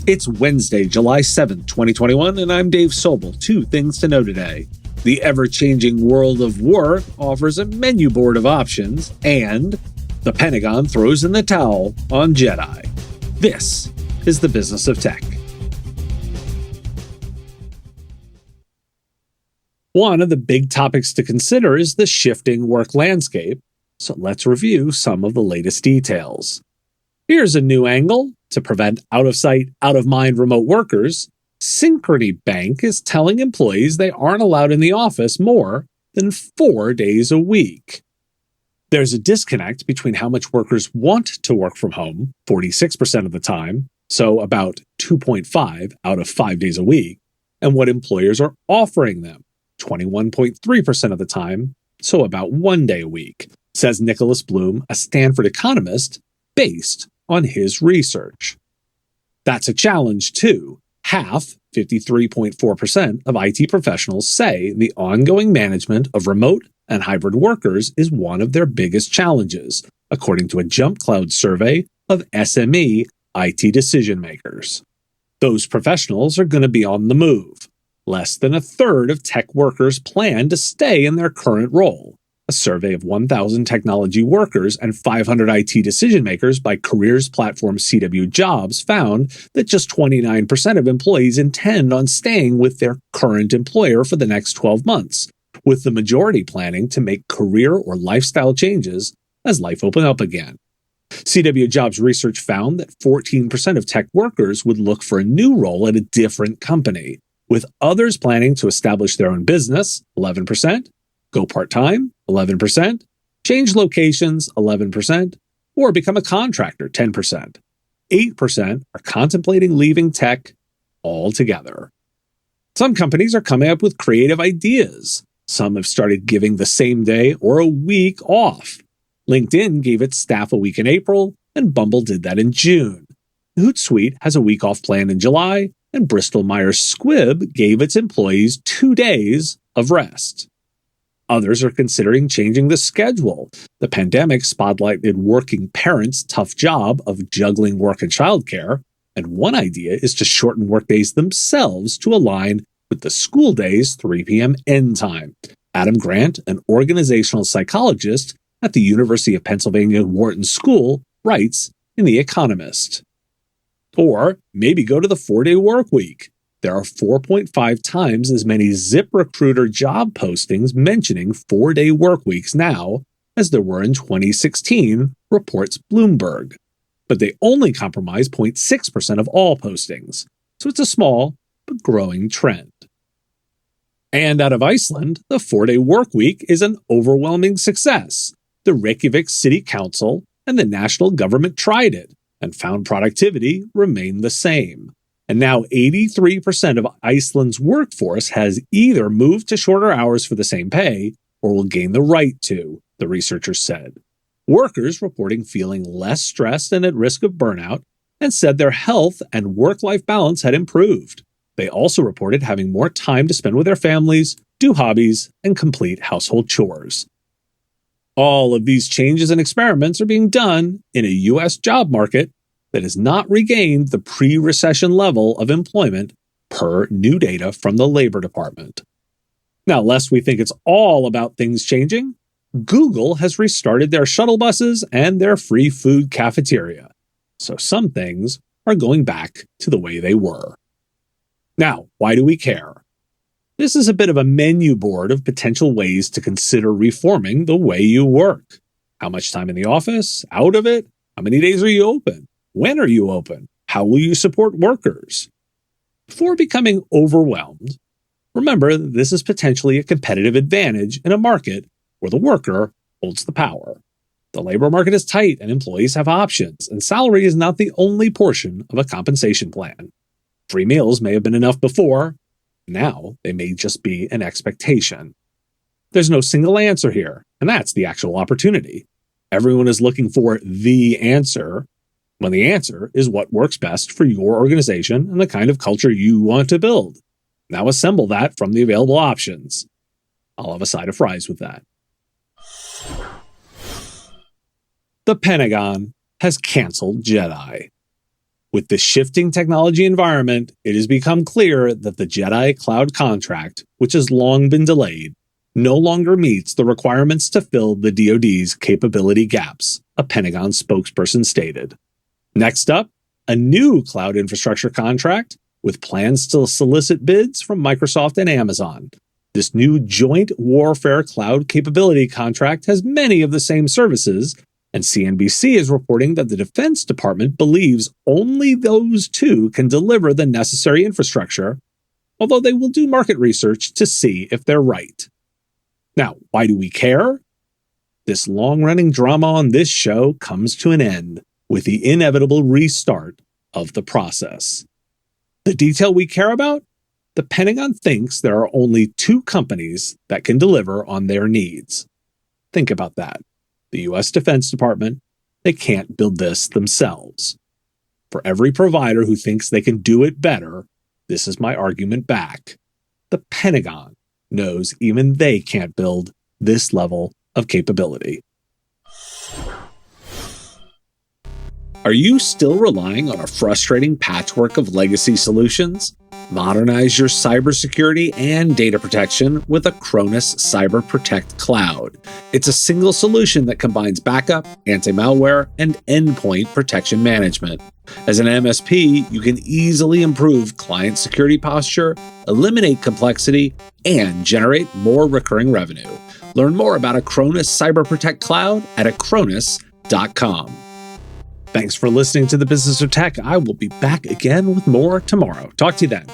It's Wednesday, July 7th, 2021, and I'm Dave Sobel. Two things to know today. The ever-changing world of work offers a menu board of options, and the Pentagon throws in the towel on Jedi. This is the business of tech. One of the big topics to consider is the shifting work landscape, so let's review some of the latest details. Here's a new angle. To prevent out-of-sight, out-of-mind remote workers, Synchrony Bank is telling employees they aren't allowed in the office more than 4 days a week. There's a disconnect between how much workers want to work from home, 46% of the time, so about 2.5 out of 5 days a week, and what employers are offering them, 21.3% of the time, so about 1 day a week, says Nicholas Bloom, a Stanford economist, based on his research. That's a challenge, too. Half, 53.4% of IT professionals say the ongoing management of remote and hybrid workers is one of their biggest challenges, according to a JumpCloud survey of SME IT decision makers. Those professionals are going to be on the move. Less than a third of tech workers plan to stay in their current role. A survey of 1,000 technology workers and 500 IT decision makers by careers platform CW Jobs found that just 29% of employees intend on staying with their current employer for the next 12 months, with the majority planning to make career or lifestyle changes as life opens up again. CW Jobs research found that 14% of tech workers would look for a new role at a different company, with others planning to establish their own business, 11%, go part-time, 11%, change locations, 11%, or become a contractor, 10%. 8% are contemplating leaving tech altogether. Some companies are coming up with creative ideas. Some have started giving the same day or a week off. LinkedIn gave its staff a week in April, and Bumble did that in June. Hootsuite has a week off planned in July, and Bristol-Myers Squibb gave its employees 2 days of rest. Others are considering changing the schedule. The pandemic spotlighted working parents' tough job of juggling work and childcare, and one idea is to shorten workdays themselves to align with the school day's 3 p.m. end time. Adam Grant, an organizational psychologist at the University of Pennsylvania Wharton School, writes in The Economist. Or maybe go to the 4-day work week. There are 4.5 times as many ZipRecruiter job postings mentioning 4-day work weeks now as there were in 2016, reports Bloomberg. But they only comprise 0.6% of all postings, so it's a small but growing trend. And out of Iceland, the 4-day work week is an overwhelming success. The Reykjavik City Council and the national government tried it and found productivity remained the same. And now 83% of Iceland's workforce has either moved to shorter hours for the same pay or will gain the right to, the researchers said. Workers reporting feeling less stressed and at risk of burnout and said their health and work-life balance had improved. They also reported having more time to spend with their families, do hobbies, and complete household chores. All of these changes and experiments are being done in a U.S. job market that has not regained the pre-recession level of employment per new data from the Labor Department. Now, lest we think it's all about things changing, Google has restarted their shuttle buses and their free food cafeteria. So some things are going back to the way they were. Now, why do we care? This is a bit of a menu board of potential ways to consider reforming the way you work. How much time in the office? Out of it? How many days are you open? When are you open? How will you support workers? Before becoming overwhelmed, remember that this is potentially a competitive advantage in a market where the worker holds the power. The labor market is tight and employees have options, and salary is not the only portion of a compensation plan. Free meals may have been enough before. Now they may just be an expectation. There's no single answer here, and that's the actual opportunity. Everyone is looking for the answer, when the answer is what works best for your organization and the kind of culture you want to build. Now assemble that from the available options. I'll have a side of fries with that. The Pentagon has canceled Jedi. With the shifting technology environment, it has become clear that the JEDI Cloud contract, which has long been delayed, no longer meets the requirements to fill the DoD's capability gaps, a Pentagon spokesperson stated. Next up, a new cloud infrastructure contract with plans to solicit bids from Microsoft and Amazon. This new joint warfare cloud capability contract has many of the same services, and CNBC is reporting that the Defense Department believes only those two can deliver the necessary infrastructure, although they will do market research to see if they're right. Now, why do we care? This long-running drama on this show comes to an end with the inevitable restart of the process. The detail we care about? The Pentagon thinks there are only two companies that can deliver on their needs. Think about that. The U.S. Defense Department, they can't build this themselves. For every provider who thinks they can do it better, this is my argument back. The Pentagon knows even they can't build this level of capability. Are you still relying on a frustrating patchwork of legacy solutions? Modernize your cybersecurity and data protection with Acronis Cyber Protect Cloud. It's a single solution that combines backup, anti-malware, and endpoint protection management. As an MSP, you can easily improve client security posture, eliminate complexity, and generate more recurring revenue. Learn more about Acronis Cyber Protect Cloud at acronis.com. Thanks for listening to The Business of Tech. I will be back again with more tomorrow. Talk to you then.